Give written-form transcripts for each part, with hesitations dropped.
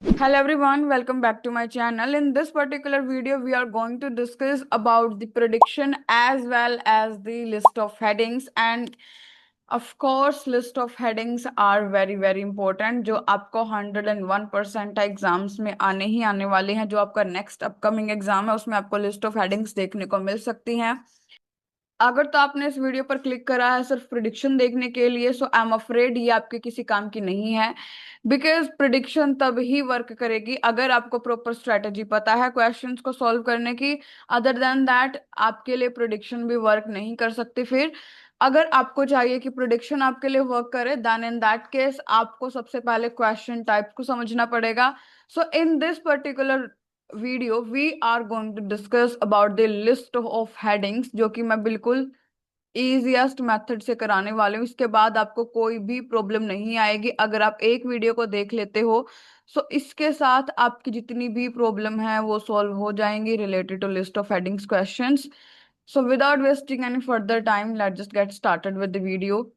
Hello everyone, welcome back to my channel. In this particular video, we are going to discuss about the prediction as well as the list of headings. And of course, list of headings are very important, जो आपको 101% exams में आने ही आने वाले हैं। जो आपका next upcoming exam है उसमें आपको लिस्ट ऑफ हेडिंग्स देखने को मिल सकती हैं। अगर तो आपने इस वीडियो पर क्लिक करा है सिर्फ प्रिडिक्शन देखने के लिए, सो आई एम अफ्रेड ये आपके किसी काम की नहीं है। बिकॉज प्रिडिक्शन तब ही वर्क करेगी अगर आपको प्रॉपर स्ट्रेटेजी पता है क्वेश्चंस को सॉल्व करने की। अदर देन दैट आपके लिए प्रिडिक्शन भी वर्क नहीं कर सकती। फिर अगर आपको चाहिए कि प्रिडिक्शन आपके लिए वर्क करे, देन इन दैट केस आपको सबसे पहले क्वेश्चन टाइप को समझना पड़ेगा। So in this particular video we are going to discuss about the list of headings, जो कि मैं बिल्कुल इजीएस्ट मेथड से कराने वाली हूँ। इसके बाद आपको कोई भी प्रॉब्लम नहीं आएगी अगर आप एक वीडियो को देख लेते हो। सो इसके साथ आपकी जितनी भी प्रॉब्लम है वो सॉल्व हो जाएंगी related to list of headings questions. So without wasting any further time let just get started with the video.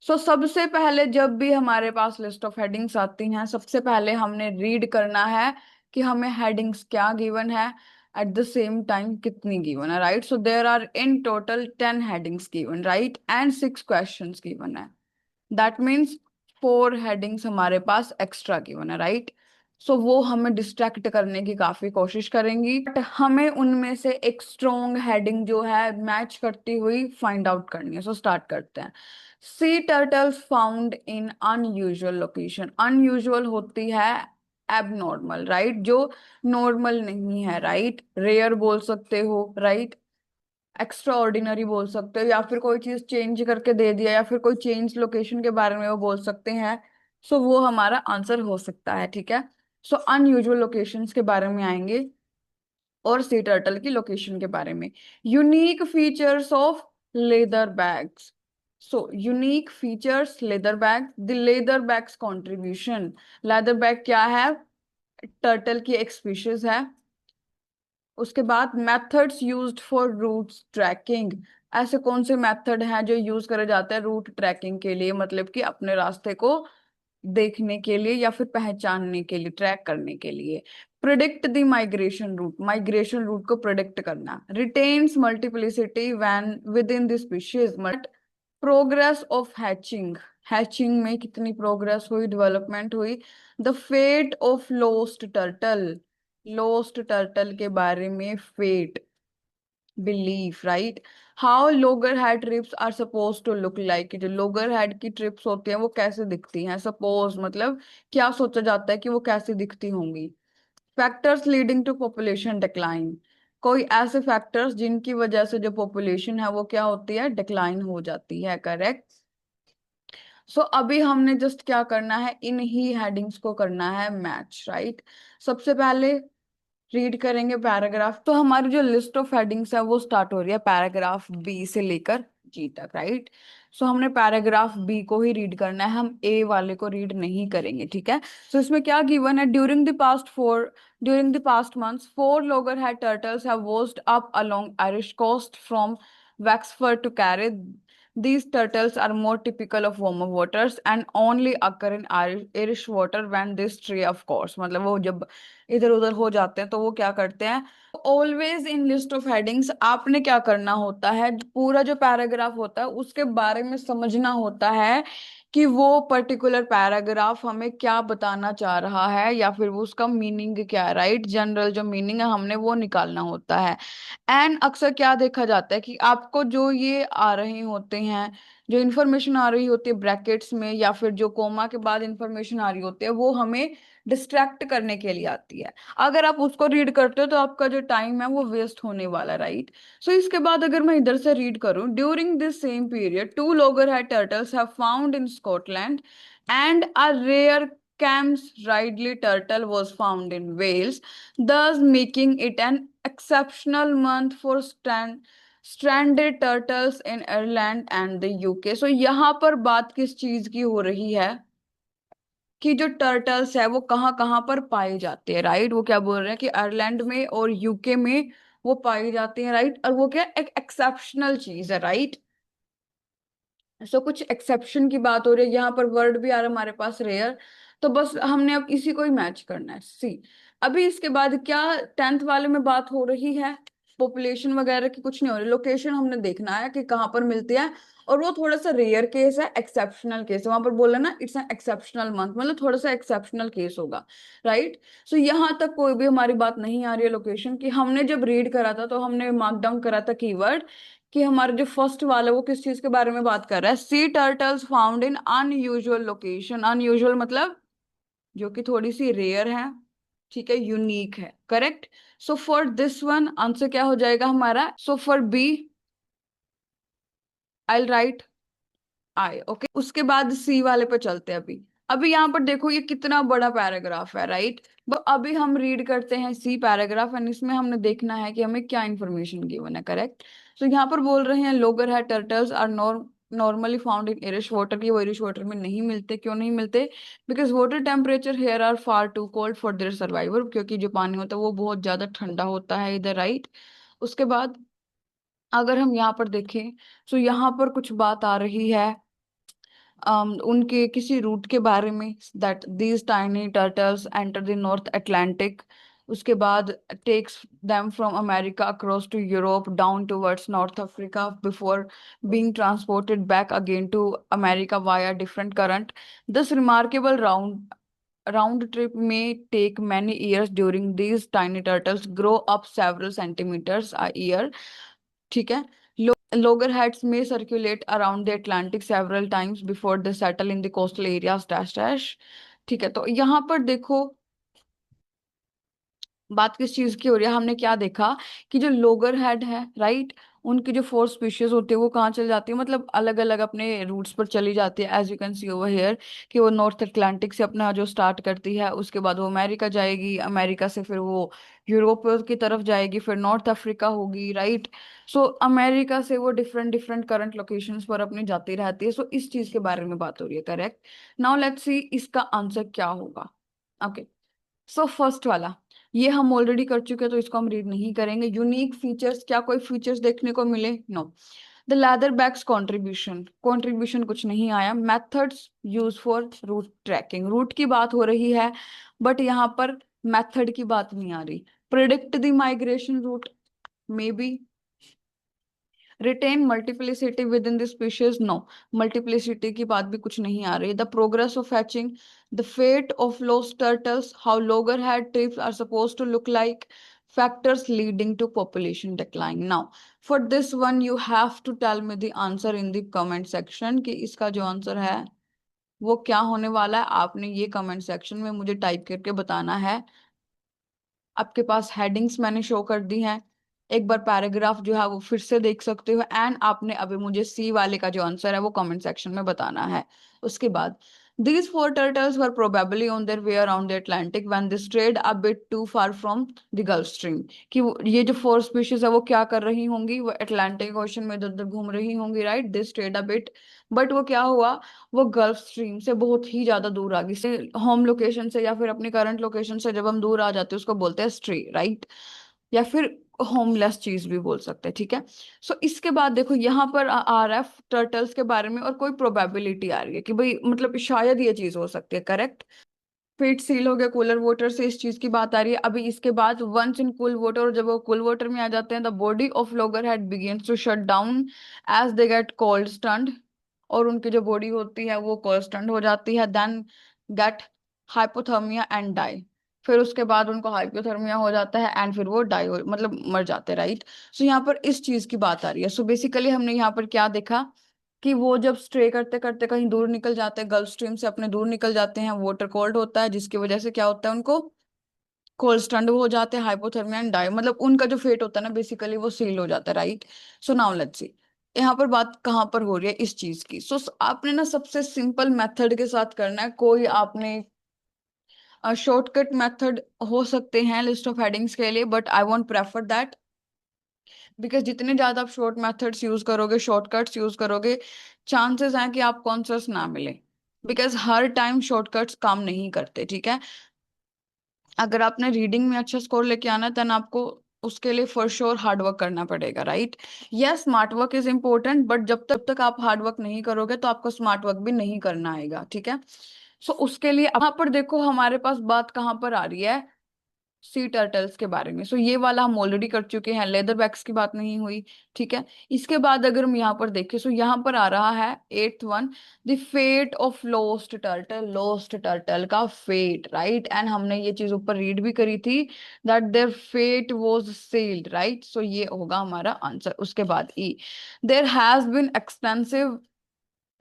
So सबसे पहले जब भी हमारे पास लिस्ट ऑफ हेडिंग्स आती हैं, सबसे पहले हमने रीड करना है कि हमें हेडिंग्स क्या गिवन है, एट द सेम टाइम कितनी गिवन है, right. So there are in total 10 headings given, right, and 6 questions given है। दैट मीन्स 4 हेडिंग्स हमारे पास एक्स्ट्रा गिवन है, राइट। सो वो हमें डिस्ट्रैक्ट करने की काफी कोशिश करेंगी, बट हमें उनमें से एक स्ट्रॉन्ग हेडिंग जो है मैच करती हुई फाइंड आउट करनी है। सो स्टार्ट करते हैं। सी turtles found in unusual location. Unusual होती है एबनॉर्मल, राइट, जो नॉर्मल नहीं है, राइट। रेयर बोल सकते हो, राइट। एक्स्ट्रा ऑर्डिनरी बोल सकते हो, या फिर कोई चीज चेंज करके दे दिया, या फिर कोई चेंज लोकेशन के बारे में वो बोल सकते हैं। सो वो हमारा आंसर हो सकता है, ठीक है। सो अनयूजुअल लोकेशंस के बारे में आएंगे और सी टर्टल की लोकेशन के बारे में। Unique features of leatherbacks. So unique features leatherback, the leatherbacks contribution. Leatherback क्या है? टर्टल की एक स्पीशीज है। उसके बाद methods used for route tracking. ऐसे कौन से मेथड हैं जो यूज करे जाते हैं रूट ट्रैकिंग के लिए, मतलब कि अपने रास्ते को देखने के लिए या फिर पहचानने के लिए, ट्रैक करने के लिए। Predict the migration route, migration route को प्रिडिक्ट करना। Retains multiplicity when within the species. Progress of hatching, hatching में कितनी प्रोग्रेस हुई, डेवलपमेंट हुई। The fate of lost turtle, lost turtle के बारे में। Fate, belief, right. How loggerhead trips are suppose to look like. जो Logar head की trips होती हैं वो कैसे दिखती हैं, सपोज मतलब क्या सोचा जाता है कि वो कैसे दिखती होंगी। Factors leading to population decline. कोई ऐसे फैक्टर्स जिनकी वजह से जो पॉपुलेशन है वो क्या होती है, डिक्लाइन हो जाती है, करेक्ट। सो अभी हमने जस्ट क्या करना है, इन ही हेडिंग्स को करना है मैच, राइट। सबसे पहले रीड करेंगे पैराग्राफ। तो हमारी जो लिस्ट ऑफ हेडिंग्स है वो स्टार्ट हो रही है पैराग्राफ बी से लेकर जी तक, राइट। सो हमने पैराग्राफ बी को ही रीड करना है, हम ए वाले को रीड नहीं करेंगे, ठीक है। सो इसमें क्या गिवन है, during the past months 4 loggerhead turtles have washed up along Irish coast from Wexford to Carry. These turtles are more typical of warmer waters and only occur in Irish water when this tree, of course, मतलब वो जब इधर उधर हो जाते हैं तो वो क्या करते हैं। Always in list of headings आपने क्या करना होता है, पूरा जो पैराग्राफ होता है उसके बारे में समझना होता है कि वो पर्टिकुलर पैराग्राफ हमें क्या बताना चाह रहा है, या फिर वो उसका मीनिंग क्या है, राइट। जनरल जो मीनिंग है हमने वो निकालना होता है। एंड अक्सर क्या देखा जाता है कि आपको जो ये आ रहे होते हैं, जो इन्फॉर्मेशन आ रही होती है ब्रैकेट्स में, या फिर जो कोमा के बाद इन्फॉर्मेशन आ रही होती है, वो हमें डिस्ट्रैक्ट करने के लिए आती है। अगर आप उसको रीड करते हो तो आपका जो टाइम है वो वेस्ट होने वाला, राइट। सो इसके बाद अगर मैं इधर से रीड करूं, during this same period 2 loggerhead turtles have found in Scotland and a rare Cam's Ridley turtle was found in Wales, thus making it an exceptional month for stranded turtles in Ireland and the UK। सो यहाँ पर बात किस चीज की हो रही है कि जो टर्टल्स है वो कहाँ कहाँ पर पाए जाते हैं, राइट। वो क्या बोल रहे हैं कि आयरलैंड में और यूके में वो पाई जाती हैं, राइट। और वो क्या एक एक्सेप्शनल चीज है, राइट। सो कुछ एक्सेप्शन की बात हो रही है, यहाँ पर वर्ड भी आ रहा है हमारे पास रेयर। तो बस हमने अब इसी को ही मैच करना है, सी। अभी इसके बाद क्या 10th वाले में बात हो रही है, पॉपुलेशन वगैरह की कुछ नहीं हो रही, लोकेशन हमने देखना है कि कहाँ पर मिलती है। और वो थोड़ा सा रेयर केस है, एक्सेप्शनल केस है, वहां पर बोला ना इट्स एन एक्सेप्शनल मंथ, मतलब थोड़ा सा एक्सेप्शनल केस होगा, राइट। सो यहाँ तक कोई भी हमारी बात नहीं आ रही है लोकेशन की। हमने जब रीड करा था तो हमने मार्क डाउन करा था कीवर्ड कि हमारा जो फर्स्ट वाला है वो किस चीज के बारे में बात कर रहा है, सी turtles found in unusual location. Unusual मतलब जो कि थोड़ी सी रेयर है, ठीक है, यूनिक है, correct. So for this one answer क्या हो जाएगा हमारा, so for B I right I, okay. उसके बाद सी वाले पे चलते हैं। अभी अभी यहाँ पर देखो ये कितना बड़ा पैराग्राफ है, राइट। तो अभी हम रीड करते हैं सी पैराग्राफ, एंड इसमें हमने देखना है कि हमें क्या इंफॉर्मेशन गिवन है, करेक्ट। तो यहाँ पर बोल रहे हैं loggerhead turtles are normally found in Irish water, की वो इरिश वाटर में नहीं मिलते। क्यों नहीं मिलते? Because water temperature here are far too cold for their survival, क्योंकि जो पानी होता है वो बहुत ज्यादा ठंडा होता है इधर, राइट। उसके बाद अगर हम यहाँ पर देखें तो यहाँ पर कुछ बात आ रही है उनके किसी रूट के बारे में, that these tiny turtles enter the north Atlantic. उसके बाद takes them from America across to Europe down towards North Africa before being transported back again to America via different current. This remarkable round trip may take many years. During these tiny turtles grow up several centimeters a year, ठीक है। Loggerheads may circulate around the Atlantic several times before they settle in the coastal areas dash dash, ठीक है। तो यहाँ पर देखो बात किस चीज की हो रही है, हमने क्या देखा कि जो लोगर हेड है, राइट, उनकी जो फोर स्पीशीज होती है वो कहाँ चली जाती है, मतलब अलग अलग अपने रूट्स पर चली जाती है। As you can see over here कि वो नॉर्थ अटलांटिक से अपना जो स्टार्ट करती है, उसके बाद वो अमेरिका जाएगी, अमेरिका से फिर वो यूरोप की तरफ जाएगी, फिर नॉर्थ अफ्रीका होगी, राइट। सो अमेरिका से वो डिफरेंट डिफरेंट करंट लोकेशंस पर अपनी जाती रहती है। सो इस चीज के बारे में बात हो रही है, करेक्ट। नाउ लेट्स सी इसका आंसर क्या होगा, ओके। सो फर्स्ट वाला ये हम ऑलरेडी कर चुके हैं तो इसको हम रीड नहीं करेंगे। यूनिक फीचर्स, क्या कोई फीचर्स देखने को मिले? No. The leatherbacks contribution, contribution कुछ नहीं आया। Methods use for route tracking, route की बात हो रही है बट यहाँ पर मेथड की बात नहीं आ रही। Predict the migration route, maybe. Retain multiplicity within the species, no, multiplicity की बात भी कुछ नहीं आ रही। The progress of hatching, the fate of lost turtles, how loggerhead trips are suppose to look like, factors leading to population decline. Now for this one you have to tell me the answer in the comment section कि इसका जो answer है वो क्या होने वाला है। आपने ये कमेंट सेक्शन में मुझे टाइप करके बताना है। आपके पास हेडिंग्स मैंने शो कर दी हैं, एक बार पैराग्राफ जो है वो फिर से देख सकते हो, एंड आपने अभी मुझे सी वाले का जो आंसर है वो कमेंट सेक्शन में बताना है। उसके बाद these four turtles were probably on their way around the Atlantic when they strayed a bit too far from the Gulf Stream, कि ये जो फोर स्पीशीज है वो क्या कर रही होंगी, वो अटलांटिक ओशन में इधर उधर घूम रही होंगी, right. They strayed a bit, but वो क्या हुआ, वो गल्फ स्ट्रीम से बहुत ही ज्यादा दूर आ गई, से होम लोकेशन से या फिर अपनी करंट लोकेशन से जब हम दूर आ जाते हैं उसको बोलते हैं स्ट्रे, राइट। या फिर होमलेस चीज भी बोल सकते हैं, ठीक है। सो इसके बाद देखो यहाँ पर आ रहा है टर्टल्स के बारे में और कोई प्रोबेबिलिटी आ रही है कि भाई मतलब शायद ये चीज हो सकती है, करेक्ट। फीट सील हो गया कूलर वाटर से, इस चीज की बात आ रही है। अभी इसके बाद वंस इन कूल वाटर, और जब वो कूल वाटर में आ जाते हैं the body of loggerhead begins to shut down as they get cold stunned, और उनकी जो बॉडी होती है वो कोल्ड स्टन्ड हो जाती है। Then get hypothermia and die, फिर उसके बाद उनको हाइपोथर्मिया हो जाता है एंड फिर वो डाई मतलब मर जाते हैं, राइट। सो यहाँ पर इस चीज की बात आ रही है। सो बेसिकली हमने यहाँ पर क्या देखा कि वो जब स्ट्रे करते करते कहीं दूर निकल जाते हैं, गल्फ स्ट्रीम से अपने दूर निकल जाते हैं, वाटर कोल्ड होता है जिसकी वजह से क्या होता है, उनको कोल्ड स्टंड हो जाते हैं, हाइपोथर्मिया एंड डाई, मतलब उनका जो फेट होता है ना बेसिकली वो सील हो जाता है, right. So now let's see यहाँ पर बात कहाँ पर हो रही है इस चीज की। सो आपने ना सबसे सिंपल मेथड के साथ करना है, कोई आपने शॉर्टकट मेथड हो सकते हैं लिस्ट ऑफ हेडिंग्स के लिए, but I won't prefer that, because जितने ज्यादा आप शॉर्ट मेथड्स यूज करोगे, शॉर्टकट्स यूज करोगे, चांसेस हैं कि आपको आंसर्स ना मिले, बिकॉज हर टाइम शॉर्टकट्स काम नहीं करते, ठीक है। अगर आपने रीडिंग में अच्छा स्कोर लेके आना है देन आपको उसके लिए फॉर श्योर हार्ड वर्क करना पड़ेगा, right. Yes, smart work is important, but जब तक आप हार्ड वर्क नहीं करोगे तो आपको स्मार्ट वर्क भी नहीं करना आएगा, ठीक है। सो उसके लिए यहाँ पर देखो हमारे पास बात कहाँ पर आ रही है, सी टर्टल्स के बारे में। सो ये वाला हम ऑलरेडी कर चुके हैं, लेदर बैग्स की बात नहीं हुई। ठीक है, इसके बाद अगर हम यहाँ पर देखें, सो यहाँ पर आ रहा है eighth one, the fate of lost turtle, lost turtle का फेट, राइट। एंड हमने ये चीज ऊपर रीड भी करी थी, that their fate was sealed, right. So ये होगा हमारा आंसर। उसके बाद ई, there has been extensive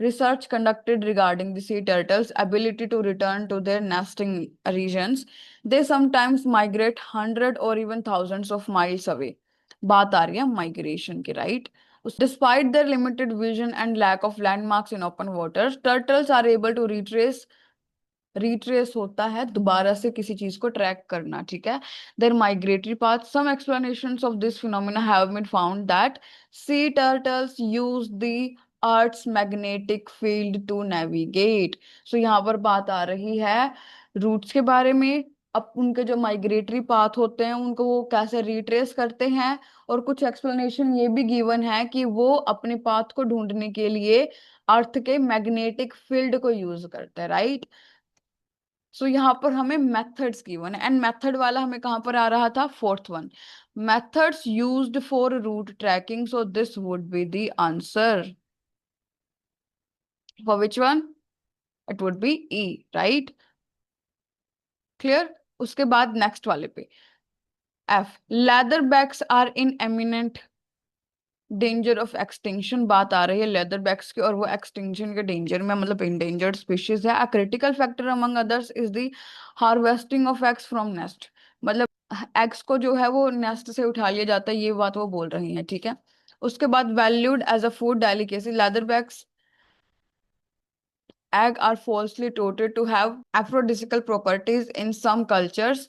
research conducted regarding the sea turtles' ability to return to their nesting regions. They sometimes migrate hundred or even thousands of miles away. बात आ रही है माइग्रेशन की, right. Despite their limited vision and lack of landmarks in open waters, turtles are able to retrace होता है दोबारा से किसी चीज को ट्रैक करना, ठीक है। Their migratory path, some explanations of this phenomena have been found that sea turtles use the earth's magnetic field to navigate. So यहाँ पर बात आ रही है रूट्स के बारे में। अब उनके जो माइग्रेटरी पाथ होते हैं उनको वो कैसे रिट्रेस करते हैं, और कुछ एक्सप्लेनेशन ये भी गिवन है कि वो अपने पाथ को ढूंढने के लिए अर्थ के मैग्नेटिक फील्ड को यूज करते हैं, राइट। सो यहाँ पर हमें मेथड्स गिवन है, एंड मेथड वाला हमें कहाँ पर आ रहा था, fourth one, methods used for route tracking. So this would be the answer for which one, it would be E, right. Clear. उसके बाद नेक्स्ट वाले पे F, leatherbacks are in imminent danger of extinction. बात आ रही है leather bags की, और वो एक्सटिंक्शन के डेंजर में, मतलब इंडेंजर्ड स्पीशीज है। A critical factor among others is the harvesting of eggs from nest, मतलब एग्स को जो है वो नेस्ट से उठा लिया जाता है, ये बात वो बोल रही है, ठीक है। उसके बाद valued as a food delicacy, leatherbacks egg are falsely touted to have aphrodisiacal properties in some cultures.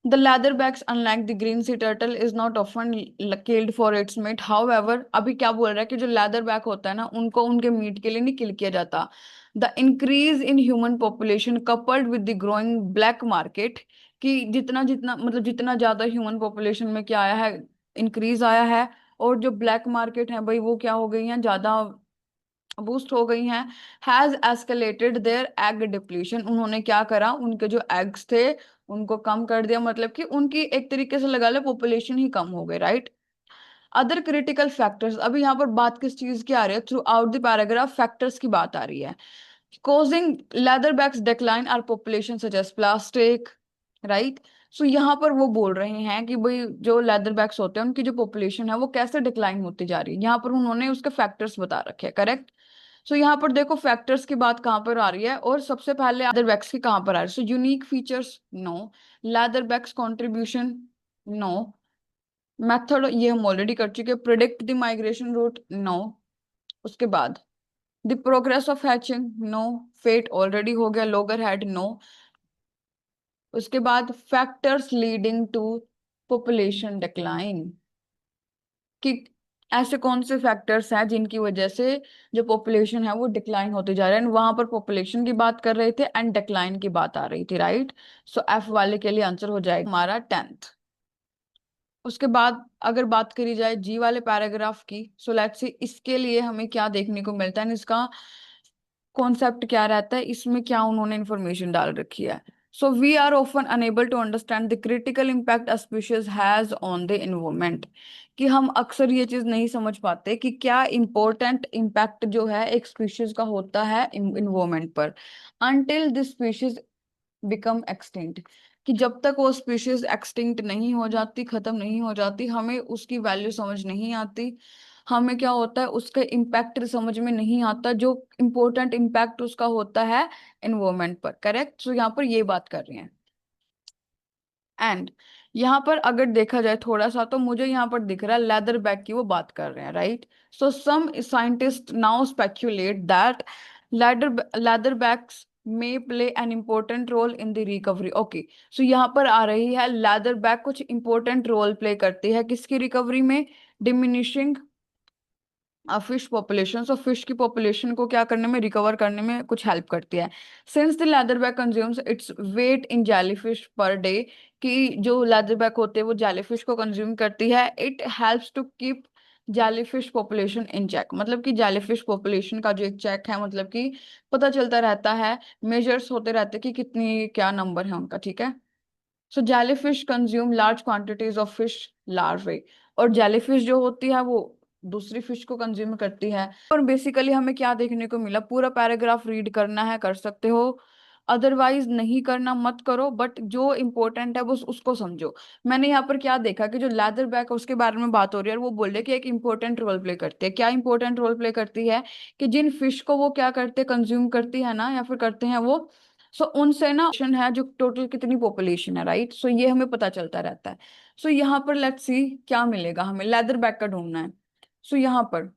The leatherbacks, unlike the green sea turtle, is not often killed for its meat. However, अभी क्या बोल रहा है कि जो leatherback होता है ना, उनको उनके मीट के लिए नहीं किल किया जाता। The increase in human population coupled with the growing black market, कि जितना जितना मतलब जितना ज्यादा ह्यूमन पॉपुलेशन में क्या आया है, इंक्रीज आया है, और जो ब्लैक मार्केट है भाई वो क्या हो गई है, ज्यादा बूस्ट हो गई हैं, has escalated their egg depletion. उन्होंने क्या करा, उनके जो एग्स थे उनको कम कर दिया, मतलब कि उनकी एक तरीके से लगा ले पॉपुलेशन ही कम हो गई, राइट। अदर क्रिटिकल फैक्टर्स, अभी यहाँ पर बात किस चीज की आ रही है, through out the paragraph factors की बात आ रही है। causing leatherbacks decline are population such as plastic, right। सो यहाँ पर वो बोल रहे हैं कि भाई जो लेदरबैक्स होते हैं उनकी जो पॉपुलेशन है वो कैसे डिक्लाइन होती जा रही है, यहाँ पर उन्होंने उसके फैक्टर्स बता रखे हैं, करेक्ट। सो यहाँ पर देखो फैक्टर्स की बात कहाँ पर आ रही है, और सबसे पहले लेदरबैक्स की कहाँ पर आ रही है। So unique features, no. Leatherbacks contribution, no. Method ये हम ऑलरेडी कर चुके, predict the migration route, no. उसके बाद the progress of hatching, no. Fate already हो गया, लोगर हेड, नो। उसके बाद factors leading to population decline, कि ऐसे कौन से फैक्टर्स हैं जिनकी वजह से जो पॉपुलेशन है वो डिक्लाइन होते जा रहे हैं। वहां पर पॉपुलेशन की बात कर रहे थे एंड डिक्लाइन की बात आ रही थी, राइट। सो एफ वाले के लिए आंसर हो जाएगा हमारा टेंथ। उसके बाद अगर बात करी जाए जी वाले पैराग्राफ की, सो लेट्स सी इसके लिए हमें क्या देखने को मिलता है, इसका कॉन्सेप्ट क्या रहता है, इसमें क्या उन्होंने इंफॉर्मेशन डाल रखी है। So we are often unable to understand the critical impact a species has on the environment, कि हम अक्सर ये चीज नहीं समझ पाते कि क्या इम्पोर्टेंट इम्पैक्ट जो है एक स्पीशीज का होता है इन्वायरमेंट पर, until this species become extinct, कि जब तक वो स्पीशीज एक्सटिंक्ट नहीं हो जाती, खत्म नहीं हो जाती, हमें उसकी वैल्यू समझ नहीं आती। हमें क्या होता है, उसका इम्पैक्ट समझ में नहीं आता, जो इम्पोर्टेंट इम्पैक्ट उसका होता है एनवायरमेंट पर, करेक्ट। सो यहाँ पर ये बात कर रहे हैं। एंड यहाँ पर अगर देखा जाए थोड़ा सा, तो मुझे यहाँ पर दिख रहा है लेदर बैग की वो बात कर रहे हैं, right. So some scientist now speculate that leather bags may play an important role in the recovery, okay. So यहाँ पर आ रही है लेदर बैग कुछ इंपॉर्टेंट रोल प्ले करती है किसकी रिकवरी में, diminishing fish population. So fish की पॉपुलेशन को क्या करने में, रिकवर करने में कुछ हेल्प करती है। Since the leatherback consumes its weight in jellyfish per day, कि जो लेदरबैक होते हैं वो जेलीफिश को कंज्यूम करती है, it helps to keep jellyfish population in check, मतलब कि जेलीफिश पॉपुलेशन का जो एक चेक है, मतलब कि पता चलता रहता है, मेजर्स होते रहते हैं कि कितनी क्या नंबर है उनका, ठीक है। So jellyfish consume large quantities of fish larvae, और जेलीफिश जो होती है वो दूसरी फिश को कंज्यूम करती है। और बेसिकली हमें क्या देखने को मिला, पूरा पैराग्राफ रीड करना है कर सकते हो, अदरवाइज नहीं करना मत करो, बट जो इम्पोर्टेंट है बस उसको समझो। मैंने यहाँ पर क्या देखा कि जो लेदर बैक है उसके बारे में बात हो रही है, और वो बोल रहे कि एक इंपॉर्टेंट रोल प्ले करती है। क्या इंपॉर्टेंट रोल प्ले करती है, कि जिन फिश को वो क्या करते कंज्यूम करती है ना, या फिर करते हैं वो, सो उनसे ना है जो टोटल कितनी पॉपुलेशन है, राइट। सो ये हमें पता चलता रहता है। सो यहाँ पर लेट्स सी क्या मिलेगा, हमें लेदर बैक का ढूंढना है। सो यहाँ पर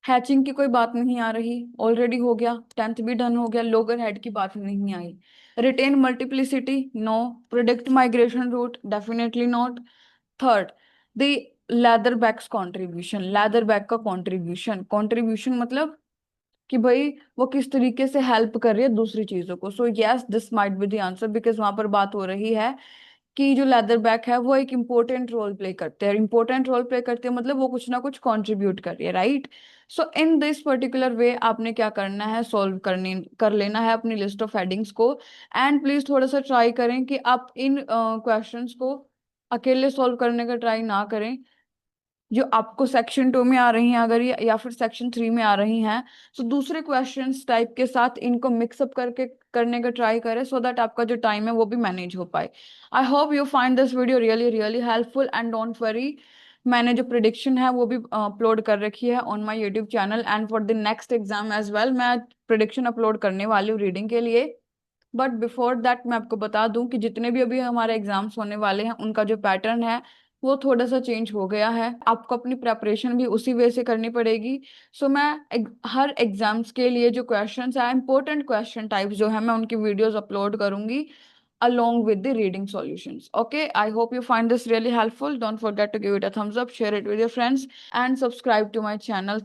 हैचिंग की कोई बात नहीं आ रही, ऑलरेडी हो गया, टेंथ भी डन हो गया, लोअर हेड की बात नहीं आई। Retain multiplicity, no. Predict migration route, definitely not. Third, the leatherbacks contribution, leatherback का कॉन्ट्रीब्यूशन, कॉन्ट्रीब्यूशन मतलब कि भाई वो किस तरीके से हेल्प कर रही है दूसरी चीजों को। So yes, this might be the answer, because वहां पर बात हो रही है कि जो लेदर बैक है वो एक इंपॉर्टेंट रोल प्ले करते हैं, इंपॉर्टेंट रोल प्ले करते हैं मतलब वो कुछ ना कुछ कंट्रीब्यूट कर रही है, right. So in this particular way आपने क्या करना है, सॉल्व करने कर लेना है अपनी लिस्ट ऑफ हेडिंग्स को। एंड प्लीज थोड़ा सा ट्राई करें कि आप इन क्वेश्चंस को अकेले सॉल्व करने का ट्राई ना करें, जो आपको सेक्शन 2 में आ रही हैं अगर, या फिर सेक्शन 3 में आ रही हैं, तो दूसरे क्वेश्चंस टाइप के साथ इनको मिक्सअप करके करने का ट्राई करें, सो दैट आपका जो टाइम है वो भी मैनेज हो पाए। I hope you find this video really really helpful, and don't worry, मैंने जो प्रिडिक्शन है वो भी अपलोड कर रखी है on my YouTube channel, and for the next exam as well मैं प्रिडिक्शन अपलोड करने वाली हूँ रीडिंग के लिए। बट बिफोर दैट मैं आपको बता दूं कि जितने भी अभी हमारे एग्जाम्स होने वाले हैं उनका जो पैटर्न है वो थोड़ा सा चेंज हो गया है, आपको अपनी प्रेपरेशन भी उसी वे से करनी पड़ेगी। सो मैं हर एग्जाम्स के लिए जो क्वेश्चंस है, इंपॉर्टेंट क्वेश्चन टाइप्स जो है, मैं उनकी वीडियोस अपलोड करूंगी along with the reading solutions. Okay, I hope you find this really helpful. Don't forget to give it a thumbs up, share it with your friends, and subscribe to my channel.